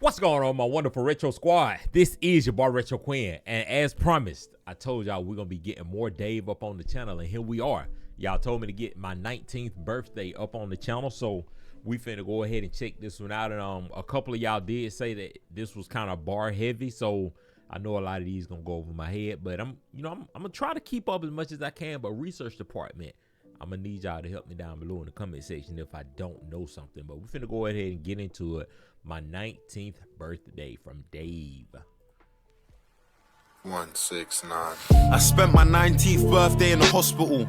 What's going on, my wonderful Retro Squad? This is your boy Retro Quin, and as promised, I told y'all we're gonna be getting more Dave up on the channel, and here we are. Y'all told me to get my 19th birthday up on the channel, so we finna go ahead and check this one out. And a couple of y'all did say that this was kind of bar heavy, so I know a lot of these gonna go over my head, but I'm gonna try to keep up as much as I can. But research department, I'm gonna need y'all to help me down below in the comment section if I don't know something. But we're finna go ahead and get into it. My 19th birthday from Dave. 169. I spent my 19th birthday in the hospital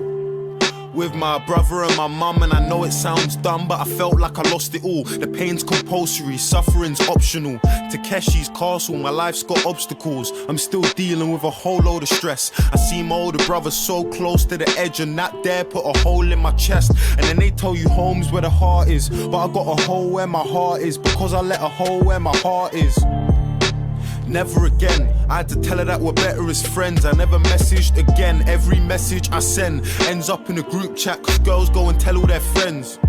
with my brother and my mum, and I know it sounds dumb, but I felt like I lost it all. The pain's compulsory, suffering's optional. Takeshi's castle, my life's got obstacles. I'm still dealing with a whole load of stress. I see my older brother so close to the edge, and that dare put a hole in my chest. And then they tell you home's where the heart is, but I got a hole where my heart is, because I let a hole where my heart is. Never again, I had to tell her that we're better as friends. I never messaged again. Every message I send ends up in a group chat, cause girls go and tell all their friends.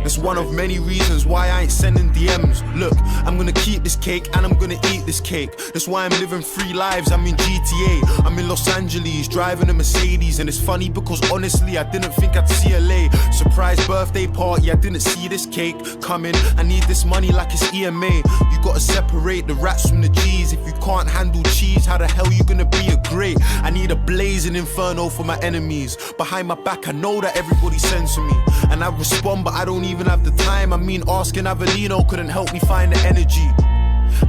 That's one of many reasons why I ain't sending DMs. Look, I'm gonna keep this cake and I'm gonna eat this cake. That's why I'm living 3 lives. I'm in GTA, I'm in Los Angeles, driving a Mercedes. And it's funny because honestly I didn't think I'd see LA. Surprise birthday party, I didn't see this cake coming. I need this money like it's EMA. You gotta separate the rats from the G's. If you can't handle cheese, how the hell you gonna be a great? I need a blazing inferno for my enemies. Behind my back I know that everybody sends to me, and I respond but I don't even have the time. I mean, asking Avellino couldn't help me find the energy.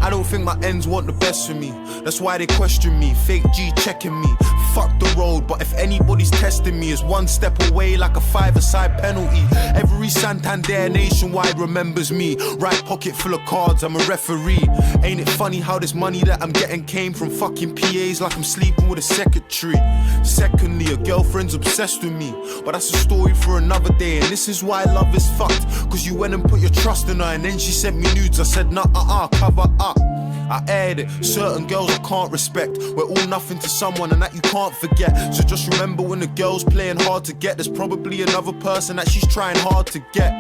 I don't think my ends want the best for me. That's why they question me. Fake G checking me. Fuck the road, but if anybody's testing me, it's 1 step away like a 5-a-side penalty. Every Santander nationwide remembers me. Right pocket full of cards, I'm a referee. Ain't it funny how this money that I'm getting came from fucking PAs like I'm sleeping with a secretary. Secondly, a girlfriend's obsessed with me, but that's a story for another day. And this is why love is fucked, cause you went and put your trust in her, and then she sent me nudes. I said nah, cover up. I aired it. Certain girls I can't respect. We're all nothing to someone, and that you can't forget. So just remember, when the girl's playing hard to get, there's probably another person that she's trying hard to get.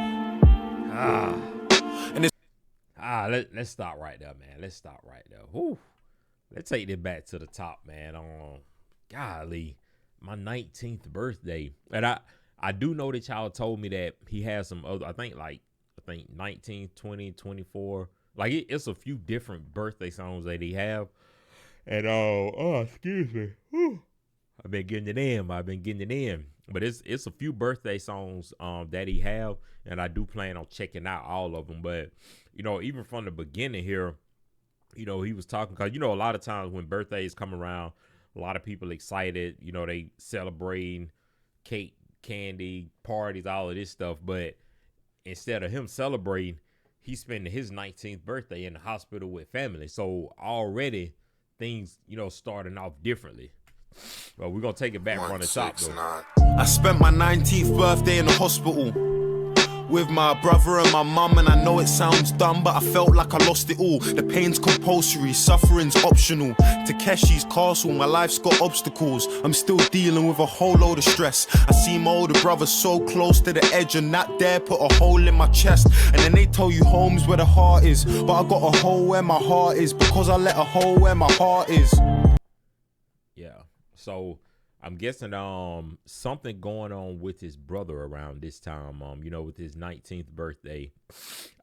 Let's stop right there, man. Let's stop right there. Whew. Let's take this back to the top, man. Golly, my 19th birthday. And I do know that y'all told me that he has some other, I think 19, 20, 24. Like it's a few different birthday songs that he have. And excuse me. Whew. I've been getting it in. But it's a few birthday songs that he have, and I do plan on checking out all of them. But even from the beginning here, he was talking, because a lot of times when birthdays come around, a lot of people excited, they celebrating, cake, candy, parties, all of this stuff. But instead of him celebrating, he's spending his 19th birthday in the hospital with family. So already things, starting off differently. But we're going to take it back from the top, though. I spent my 19th birthday in the hospital with my brother and my mum, and I know it sounds dumb, but I felt like I lost it all. The pain's compulsory, suffering's optional. Takeshi's castle, my life's got obstacles. I'm still dealing with a whole load of stress. I see my older brother so close to the edge, and that dare put a hole in my chest. And then they tell you home's where the heart is, but I got a hole where my heart is, because I let a hole where my heart is. Yeah, so I'm guessing something going on with his brother around this time, with his 19th birthday.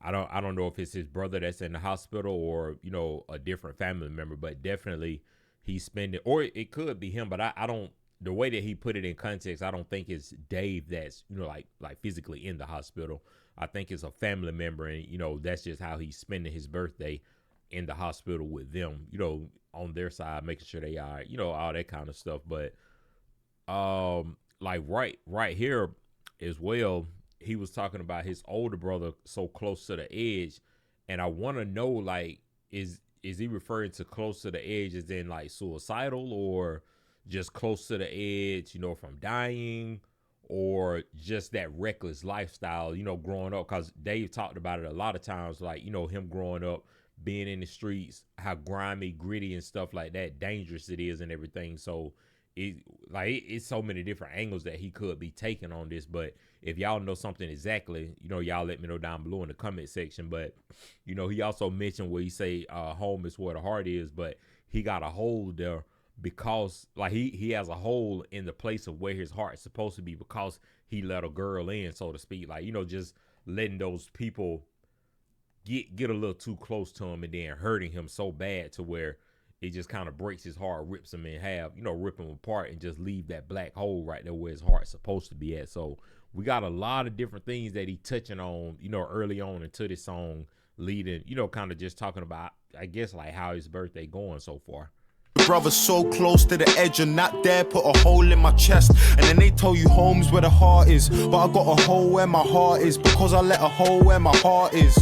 I don't know if it's his brother that's in the hospital or, a different family member, but definitely he's spending, or it could be him, but I don't, the way that he put it in context, I don't think it's Dave that's, like physically in the hospital. I think it's a family member, and, that's just how he's spending his birthday, in the hospital with them, on their side, making sure they are, all that kind of stuff. But like right here as well, he was talking about his older brother so close to the edge, and I want to know, like, is he referring to close to the edge as in like suicidal, or just close to the edge, from dying, or just that reckless lifestyle, growing up? Because Dave talked about it a lot of times, like, him growing up, being in the streets, how grimy, gritty and stuff like that, dangerous it is and everything. So it's so many different angles that he could be taking on this. But if y'all know something exactly, y'all let me know down below in the comment section. But he also mentioned where he say home is where the heart is, but he got a hole there because like he has a hole in the place of where his heart is supposed to be because he let a girl in, so to speak. Like, just letting those people get a little too close to him and then hurting him so bad to where it just kind of breaks his heart, rips him in half, rip him apart and just leave that black hole right there where his heart's supposed to be at. So we got a lot of different things that he touching on, early on into this song, leading, kind of just talking about, I guess, like how his birthday going so far. Brother so close to the edge and not there, put a hole in my chest. And then they tell you home's where the heart is, but I got a hole where my heart is because I let a hole where my heart is.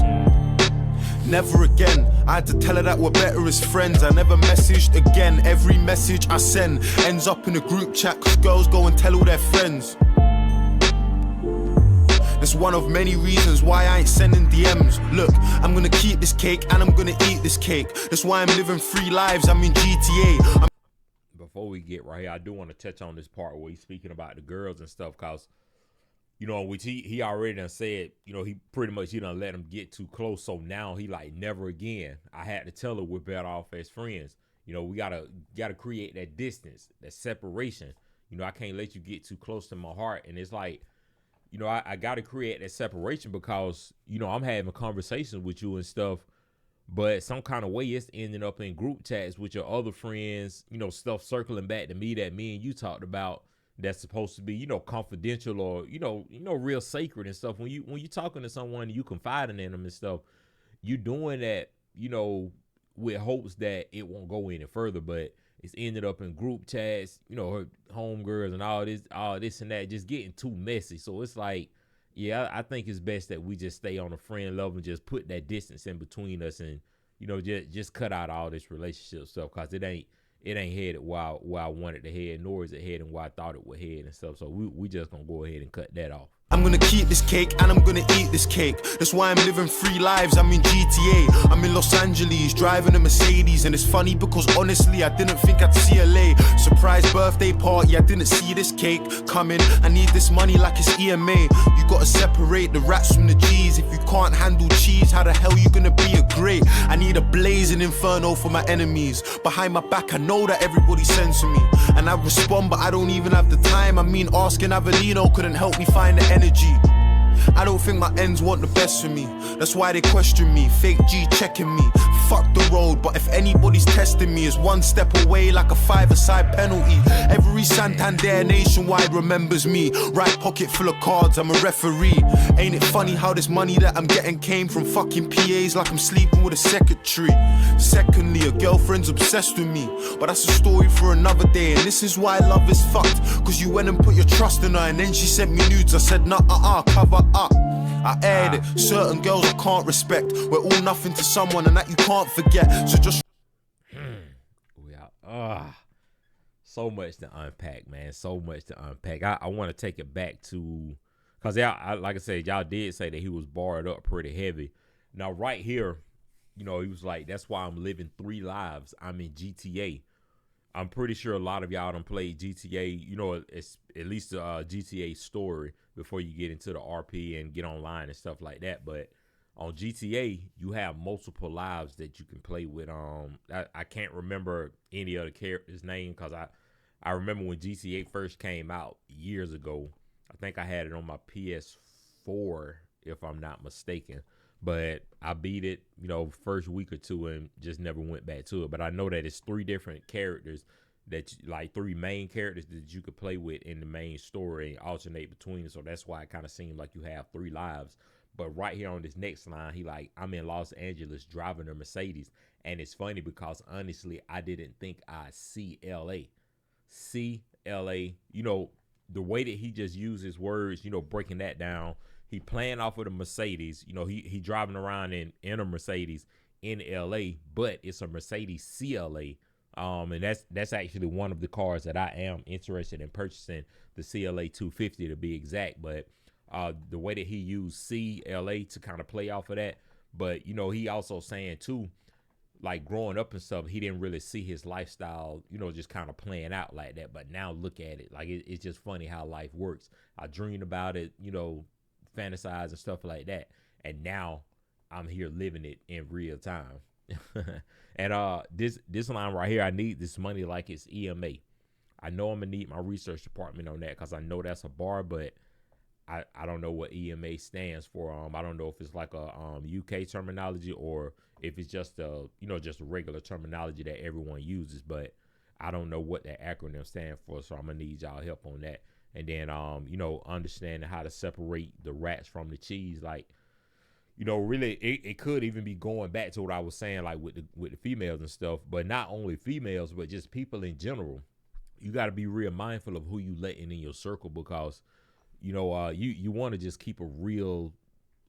Never again, I had to tell her that we're better as friends. I never messaged again, every message I send ends up in a group chat cause girls go and tell all their friends. That's one of many reasons why I ain't sending DMs. Look, I'm gonna keep this cake and I'm gonna eat this cake. That's why I'm living 3 lives, I'm in GTA. Before we get right here, I do want to touch on this part where he's speaking about the girls and stuff, cause which he already done said, he pretty much he done let him get too close. So now he like, never again. I had to tell her we're better off as friends. We gotta create that distance, that separation. I can't let you get too close to my heart. And it's like, I gotta create that separation because, I'm having conversations with you and stuff, but some kind of way it's ending up in group chats with your other friends, stuff circling back to me that me and you talked about. That's supposed to be, confidential or, real sacred and stuff. When you talking to someone, you confiding in them and stuff, you doing that, with hopes that it won't go any further, but it's ended up in group chats, her homegirls and all this and that, just getting too messy. So it's like, yeah, I think it's best that we just stay on a friend level and just put that distance in between us and, just cut out all this relationship stuff because it ain't headed where I wanted to head, nor is it heading where I thought it would head and stuff. So we just gonna go ahead and cut that off. I'm gonna keep this cake and I'm gonna eat this cake. That's why I'm living 3 lives, I'm in GTA. I'm in Los Angeles, driving a Mercedes. And it's funny because honestly, I didn't think I'd see LA. Surprise birthday party, I didn't see this cake coming. I need this money like it's EMA. You gotta separate the rats from the G's. If you can't handle cheese, how the hell you gonna be a great? I need a blazing inferno for my enemies. Behind my back, I know that everybody sends to me. And I respond, but I don't even have the time. I mean, asking Avellino couldn't help me find the energy. I don't think my ends want the best for me. That's why they question me, fake G checking me. Fuck the road, but if anybody's testing me, it's 1 step away like a 5-a-side penalty. Every Santander nationwide remembers me. Right pocket full of cards, I'm a referee. Ain't it funny how this money that I'm getting came from fucking PAs like I'm sleeping with a secretary. Secondly, a girlfriend's obsessed with me, but that's a story for another day. And this is why love is fucked, cause you went and put your trust in her and then she sent me nudes. I said nah, cover up. I aired it. Certain girls I can't respect. We're all nothing to someone and that you can't forget. So just we are so much to unpack, man. So much to unpack. I want to take it back to, because like I said, y'all did say that he was barred up pretty heavy. Now right here, he was like, that's why I'm living 3 lives. I'm in GTA. I'm pretty sure a lot of y'all done played GTA, it's at least the GTA story before you get into the RP and get online and stuff like that. But on GTA, you have multiple lives that you can play with. I can't remember any of the characters' name because I remember when GTA first came out years ago. I think I had it on my PS4, if I'm not mistaken. But I beat it, first week or two and just never went back to it. But I know that it's 3 different characters like 3 main characters that you could play with in the main story and alternate between them. So that's why it kind of seemed like you have 3 lives. But right here on this next line, he like, I'm in Los Angeles driving a Mercedes. And it's funny because honestly, I didn't think I'd see LA. See LA, the way that he just uses words, breaking that down. He playing off of the Mercedes. He driving around in a Mercedes in LA, but it's a Mercedes CLA. And that's actually one of the cars that I am interested in purchasing, the CLA 250 to be exact. But the way that he used CLA to kind of play off of that, but he also saying too, like growing up and stuff, he didn't really see his lifestyle, just kind of playing out like that. But now look at it. Like it's just funny how life works. I dreamed about it, fantasize and stuff like that. And now I'm here living it in real time. And this line right here, I need this money like it's EMA. I know I'm gonna need my research department on that because I know that's a bar, but I don't know what EMA stands for. I don't know if it's like a UK terminology or if it's just just a regular terminology that everyone uses, but I don't know what that acronym stands for, so I'm gonna need y'all help on that. And then understanding how to separate the rats from the cheese, like really it could even be going back to what I was saying, like with the females and stuff, but not only females, but just people in general. You got to be real mindful of who you letting in your circle, because you want to just keep a real,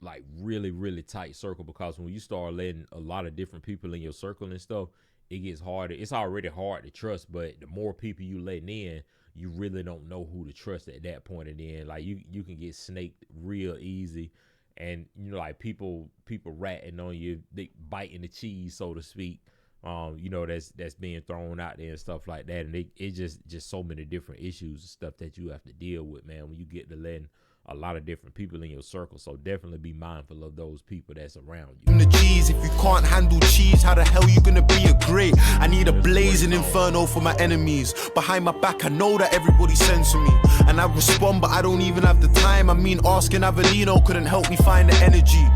like really, really tight circle, because when you start letting a lot of different people in your circle and stuff, it gets harder. It's already hard to trust, but the more people you letting in, you really don't know who to trust at that point. And then like you can get snaked real easy, and like people ratting on you, they biting the cheese, so to speak. That's being thrown out there and stuff like that, and it just so many different issues and stuff that you have to deal with, man, when you get to letting a lot of different people in your circle. So definitely be mindful of those people that's around you. The G's, if you can't handle cheese, how the hell you gonna be a great? I need a blazing inferno for my enemies. Behind my back, I know that everybody sends to me, and I respond, but I don't even have the time. I mean, asking Avellino couldn't help me find the energy.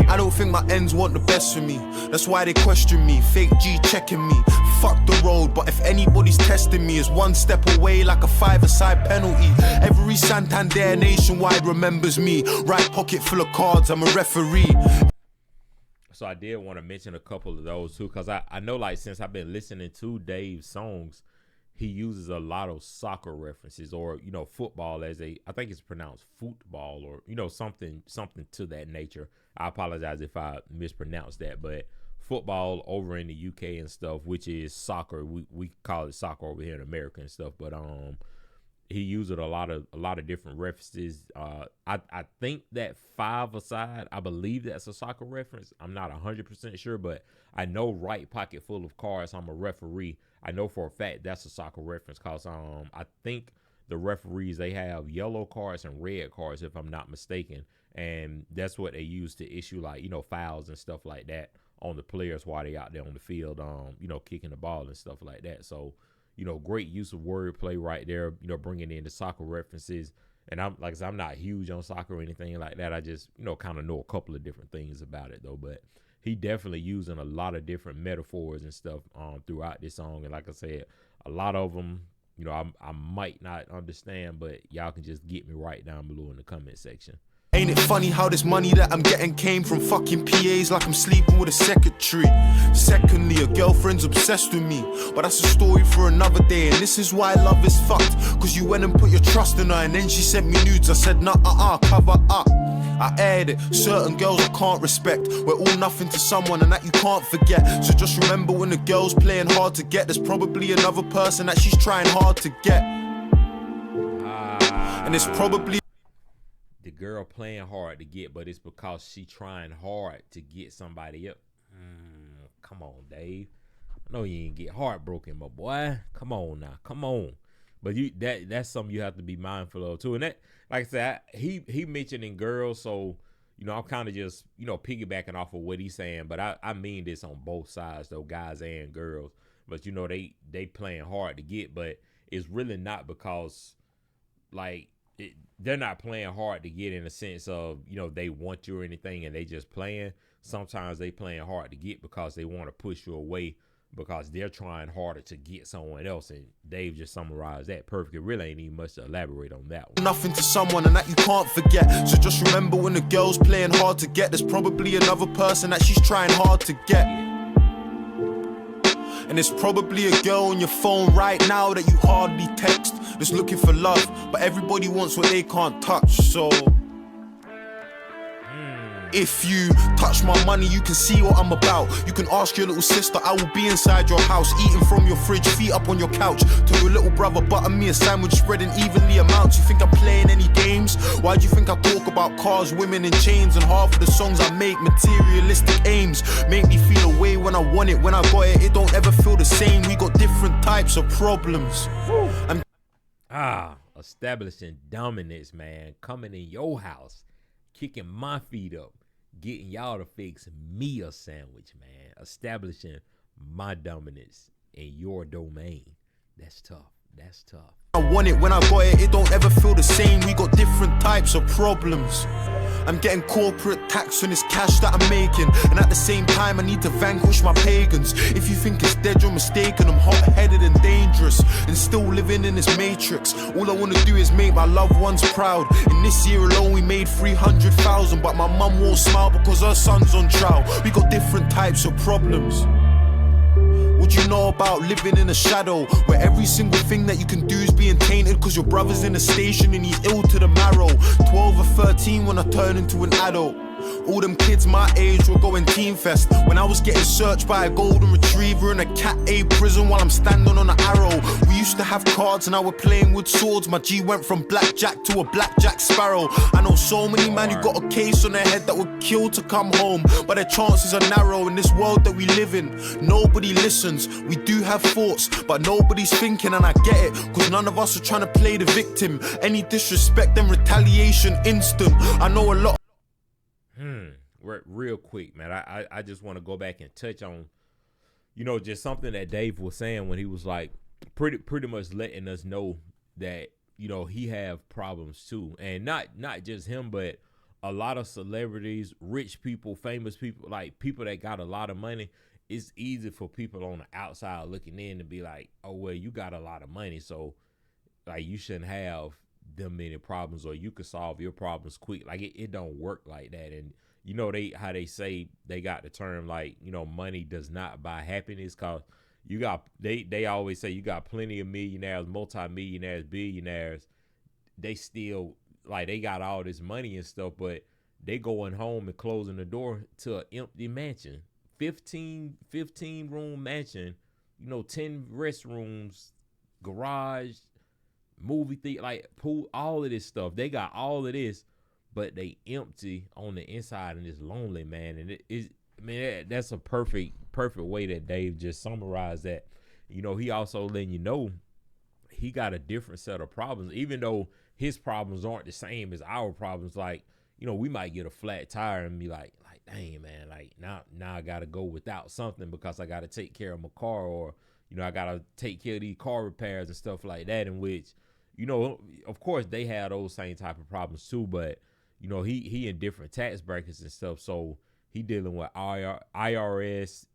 I don't think my ends want the best for me. That's why they question me. Fake G checking me. Fuck the road, but if anybody's testing me, it's one step away like a 5-a-side penalty. Every Santander nationwide remembers me. Right pocket full of cards, I'm a referee. So I did want to mention a couple of those too, because I know, like, since I've been listening to Dave's songs, he uses a lot of soccer references, or football, I think it's pronounced football, or something to that nature. I apologize if I mispronounced that, but football over in the UK and stuff, which is soccer, we call it soccer over here in America and stuff. But he uses a lot of different references. I think that 5-a-side, I believe that's a soccer reference. I'm not 100% sure, but I know right pocket full of cards, I'm a referee. I know for a fact that's a soccer reference, because I think the referees, they have yellow cards and red cards, if I'm not mistaken, and that's what they use to issue, like, fouls and stuff like that on the players while they out there on the field, kicking the ball and stuff like that. So, great use of wordplay right there, bringing in the soccer references. And I'm not huge on soccer or anything like that. I just, kind of know a couple of different things about it though, but he definitely using a lot of different metaphors and stuff throughout this song. And like I said, a lot of them, I might not understand, but y'all can just get me right down below in the comment section. Ain't it funny how this money that I'm getting came from fucking PAs, like I'm sleeping with a secretary? Secondly, a girlfriend's obsessed with me, but that's a story for another day. And this is why love is fucked, cause you went and put your trust in her, and then she sent me nudes. I said, nah, cover up. I aired it. Certain girls I can't respect. We're all nothing to someone, and that you can't forget. So just remember, when the girl's playing hard to get, there's probably another person that she's trying hard to get. And it's probably the girl playing hard to get, but it's because she trying hard to get somebody up. Come on, Dave. I know you ain't get heartbroken, my boy. Come on now, come on. But that's something you have to be mindful of too. And that, like I said, he mentioning girls, so I'm kind of just piggybacking off of what he's saying. But I mean this on both sides though, guys and girls. But they playing hard to get, but it's really not because they're not playing hard to get in the sense of, they want you or anything and they just playing. Sometimes they playing hard to get because they want to push you away because they're trying harder to get someone else. And Dave just summarized that perfectly. Really ain't even much to elaborate on that one. Nothing to someone, and that you can't forget. So just remember, when the girl's playing hard to get, there's probably another person that she's trying hard to get. And there's probably a girl on your phone right now that you hardly text, that's looking for love, but everybody wants what they can't touch. So if you touch my money, you can see what I'm about. You can ask your little sister, I will be inside your house, eating from your fridge, feet up on your couch. Tell your little brother, butter me a sandwich, spreading evenly amounts. You think I'm playing any games? Why do you think I talk about cars, women and chains? And half of the songs I make, materialistic aims, make me feel away when I I want it. When I got it, it don't ever feel the same. We got different types of problems. Establishing dominance, man. Coming in your house, kicking my feet up, getting y'all to fix me a sandwich, man. Establishing my dominance in your domain. That's tough. That's tough. I want it. When I got it, it don't ever feel the same. We got different types of problems. I'm getting corporate tax on this cash that I'm making, and at the same time I need to vanquish my pagans. If you think it's dead, you're mistaken. I'm hot-headed and dangerous, and still living in this matrix. All I want to do is make my loved ones proud. In this year alone we made 300,000, but my mum won't smile because her son's on trial. We got different types of problems. What you know about living in a shadow, where every single thing that you can do is being tainted cause your brother's in a station and he's ill to the marrow. 12 or 13 when I turn into an adult. All them kids my age were going Team Fest when I was getting searched by a golden retriever in a Cat A prison while I'm standing on an arrow. We used to have cards and now we're playing with swords. My G went from blackjack to a blackjack sparrow. I know so many men who got a case on their head that would kill to come home, but their chances are narrow in this world that we live in. Nobody listens. We do have thoughts, but nobody's thinking, and I get it, cause none of us are trying to play the victim. Any disrespect and retaliation instant. I know a lot. Real quick, man. I just want to go back and touch on, just something that Dave was saying when he was like pretty much letting us know that, he have problems too. And not just him, but a lot of celebrities, rich people, famous people, like people that got a lot of money. It's easy for people on the outside looking in to be like, oh, well, you got a lot of money, so like you shouldn't have them many problems, or you could solve your problems quick. Like it don't work like that. And how they say they got the term like, money does not buy happiness, cause you got they always say you got plenty of millionaires, multimillionaires, billionaires. They still like they got all this money and stuff, but they going home and closing the door to an empty mansion. 15 room mansion, 10 restrooms, garage, movie theater, like pool, all of this stuff. They got all of this, but they empty on the inside and it's lonely, man. And it is, that's a perfect way that Dave just summarized that. He also letting you know he got a different set of problems, even though his problems aren't the same as our problems. Like, we might get a flat tire and be like, dang, man, like now I gotta go without something because I gotta take care of my car, or I gotta take care of these car repairs and stuff like that. In which, of course they have those same type of problems too, but he in different tax brackets and stuff, so he dealing with IRS,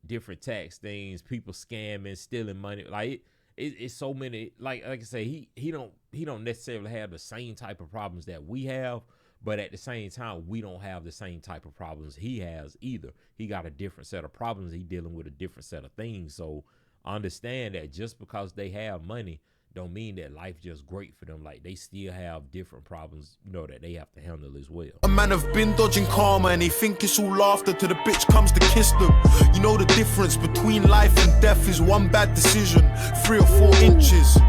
different tax things, people scamming, stealing money. Like it's so many. Like I say, he don't necessarily have the same type of problems that we have. But at the same time, we don't have the same type of problems he has either. He got a different set of problems. He dealing with a different set of things. So understand that just because they have money don't mean that life just great for them. Like they still have different problems, that they have to handle as well. A man have been dodging karma and they think it's all laughter till the bitch comes to kiss them. The difference between life and death is one bad decision, 3 or 4 inches.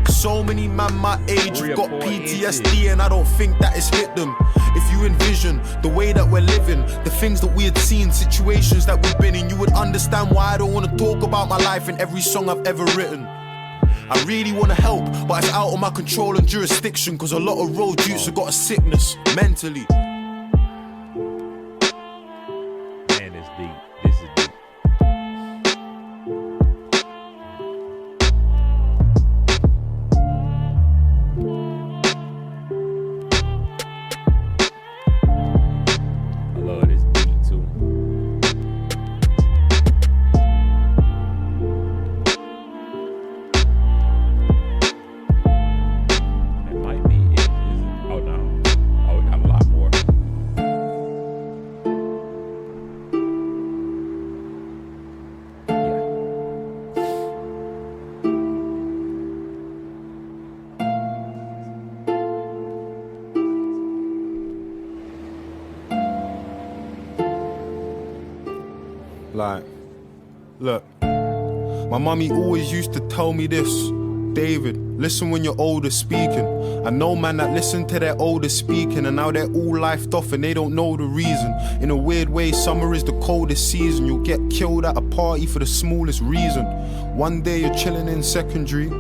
So many man my age have got PTSD and I don't think that it's hit them. If you envision the way that we're living, the things that we had seen, situations that we've been in, you would understand why I don't want to talk about my life in every song I've ever written. I really want to help, but it's out of my control and jurisdiction, cause a lot of road youths have got a sickness mentally. Man, it's deep. This is deep. Like, look, my mummy always used to tell me this, David, Listen when your older speaking. I know man that listen to their older speaking, and now they're all lifed off and they don't know the reason. In a weird way, summer is the coldest season. You'll get killed at a party for the smallest reason. One day you're chilling in secondary,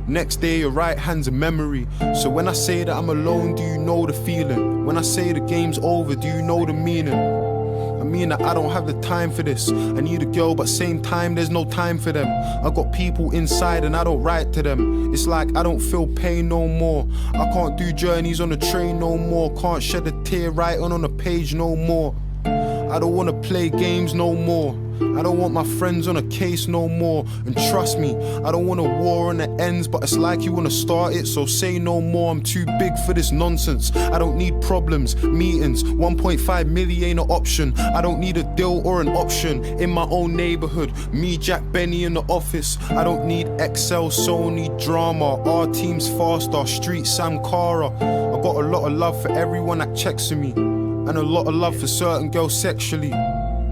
next day your right hand's a memory. So when I say that I'm alone, do you know the feeling? When I say the game's over, do you know the meaning? I mean that I don't have the time for this. I need a girl, but same time there's no time for them. I got people inside and I don't write to them. It's like I don't feel pain no more. I can't do journeys on a train no more. Can't shed a tear writing on a page no more. I don't wanna play games no more. I don't want my friends on a case no more. And trust me, I don't want a war on the ends, but it's like you wanna start it, so say no more. I'm too big for this nonsense. I don't need problems, meetings. 1.5 million ain't an option. I don't need a deal or an option. In my own neighborhood, me, Jack, Benny in the office. I don't need Excel, Sony, drama. Our team's faster, street Sam Cara. I got a lot of love for everyone that checks on me, and a lot of love for certain girls sexually.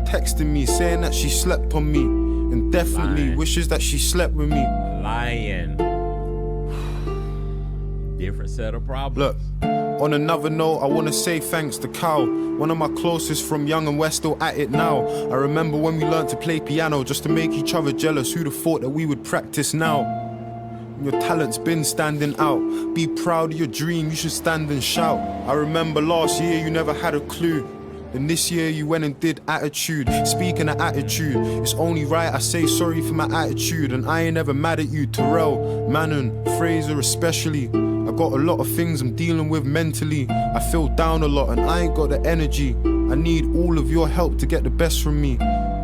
Texting me saying that she slept on me, and definitely Lying. wishes that she slept with me. Lying. Different set of problems. Look, on another note, I wanna say thanks to Cal, one of my closest from young, and we're still at it now. I remember when we learned to play piano just to make each other jealous. Who'd have thought that we would practice now? Your talent's been standing out. Be proud of your dream, you should stand and shout. I remember last year you never had a clue. Then this year you went and did attitude. Speaking of attitude, it's only right I say sorry for my attitude. And I ain't ever mad at you, Terrell, Manon, Fraser especially. I got a lot of things I'm dealing with mentally. I feel down a lot and I ain't got the energy. I need all of your help to get the best from me.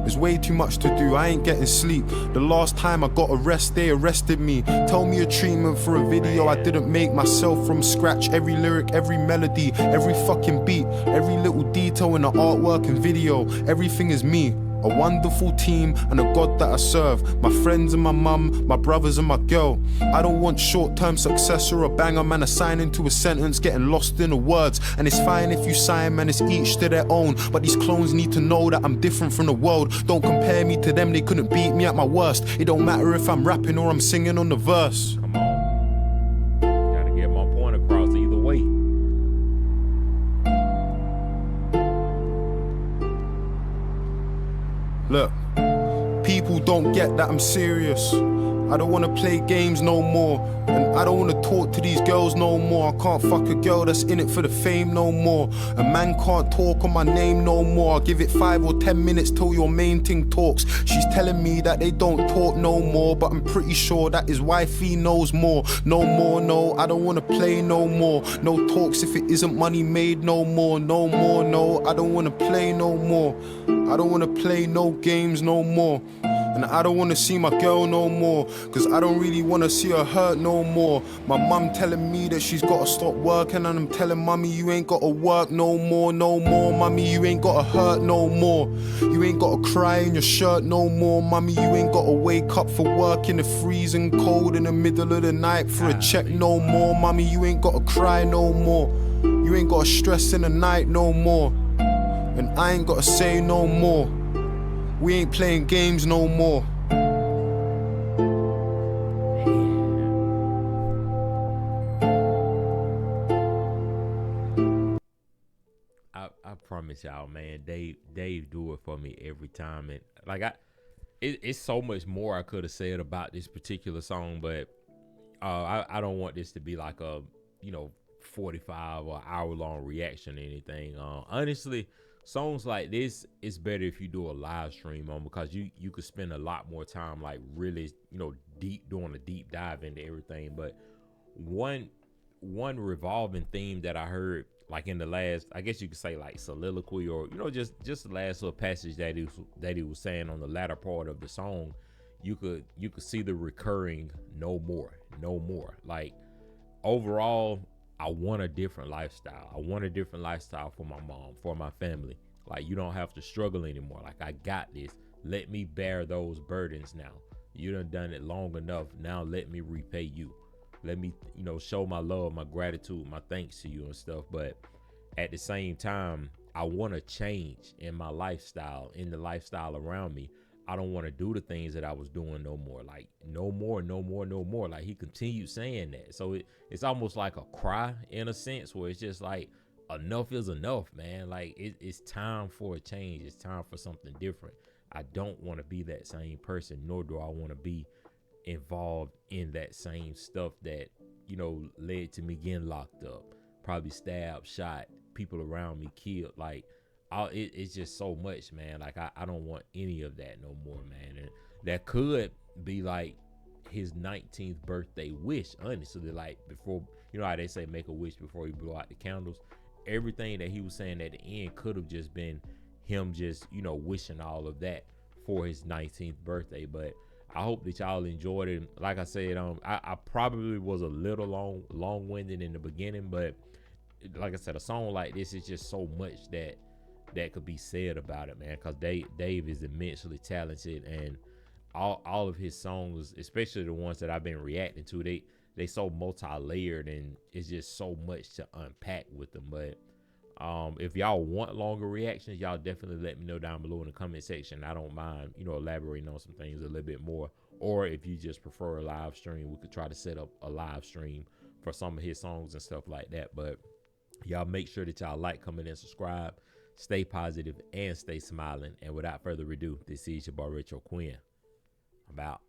There's way too much to do, I ain't getting sleep. The last time I got arrested, they arrested me. Tell me a treatment for a video I didn't make myself from scratch. Every lyric, every melody, every fucking beat, every little detail in the artwork and video. Everything is me. A wonderful team and a God that I serve. My friends and my mum, my brothers and my girl. I don't want short-term success or a banger, man. Assigning to a sentence, getting lost in the words. And it's fine if you sign, man, it's each to their own. But these clones need to know that I'm different from the world. Don't compare me to them, they couldn't beat me at my worst. It don't matter if I'm rapping or I'm singing on the verse. Come on. Gotta get my point across either way. Look, people don't get that I'm serious. I don't wanna play games no more, and I don't wanna talk to these girls no more. I can't fuck a girl that's in it for the fame no more. A man can't talk on my name no more. I'll give it 5 or 10 minutes till your main thing talks. She's telling me that they don't talk no more, but I'm pretty sure that his wifey knows more. No more, no, I don't wanna play no more. No talks if it isn't money made no more. No more, no, I don't wanna play no more. I don't wanna play no games no more. And I don't wanna see my girl no more, cause I don't really wanna see her hurt no more. My mum telling me that she's gotta stop working, and I'm telling mommy you ain't gotta work no more, no more. Mommy, you ain't gotta hurt no more. You ain't gotta cry in your shirt no more. Mommy, you ain't gotta wake up for work in the freezing cold in the middle of the night for a check no more. Mommy, you ain't gotta cry no more. You ain't gotta stress in the night no more. And I ain't gotta say no more. We ain't playing games no more. I promise y'all, man, Dave do it for me every time. And like it's so much more I could have said about this particular song, but I don't want this to be like a 45 or hour long reaction or anything. Honestly, songs like this, it's better if you do a live stream on, because you could spend a lot more time like really doing a deep dive into everything. But one revolving theme that I heard like in the last, I guess you could say like soliloquy, or just the last little passage that he was saying on the latter part of the song, you could see the recurring no more. Like overall, I want a different lifestyle. I want a different lifestyle for my mom, for my family. Like, you don't have to struggle anymore. Like, I got this. Let me bear those burdens now. You done it long enough. Now let me repay you. Let me, show my love, my gratitude, my thanks to you and stuff. But at the same time, I want to change in my lifestyle, in the lifestyle around me. I don't want to do the things that I was doing no more. Like no more, no more, no more. Like he continued saying that. So it's almost like a cry in a sense where it's just like enough is enough, man. Like it's time for a change. It's time for something different. I don't want to be that same person, nor do I want to be involved in that same stuff that, led to me getting locked up, probably stabbed, shot, people around me killed. Like it's just so much, man. Like I don't want any of that no more, man. And that could be like his 19th birthday wish, honestly. Like before, how they say make a wish before you blow out the candles. Everything that he was saying at the end could have just been him just, wishing all of that for his 19th birthday. But I hope that y'all enjoyed it. Like I said, I probably was a little long-winded in the beginning, but like I said, a song like this is just so much that could be said about it, man. Because Dave is immensely talented, and all of his songs, especially the ones that I've been reacting to, they so multi-layered, and it's just so much to unpack with them. But if y'all want longer reactions, y'all definitely let me know down below in the comment section. I don't mind, elaborating on some things a little bit more. Or if you just prefer a live stream, we could try to set up a live stream for some of his songs and stuff like that. But y'all make sure that y'all like, comment, and subscribe. Stay positive and stay smiling. And without further ado, this is your boy Retro Quin. I'm out.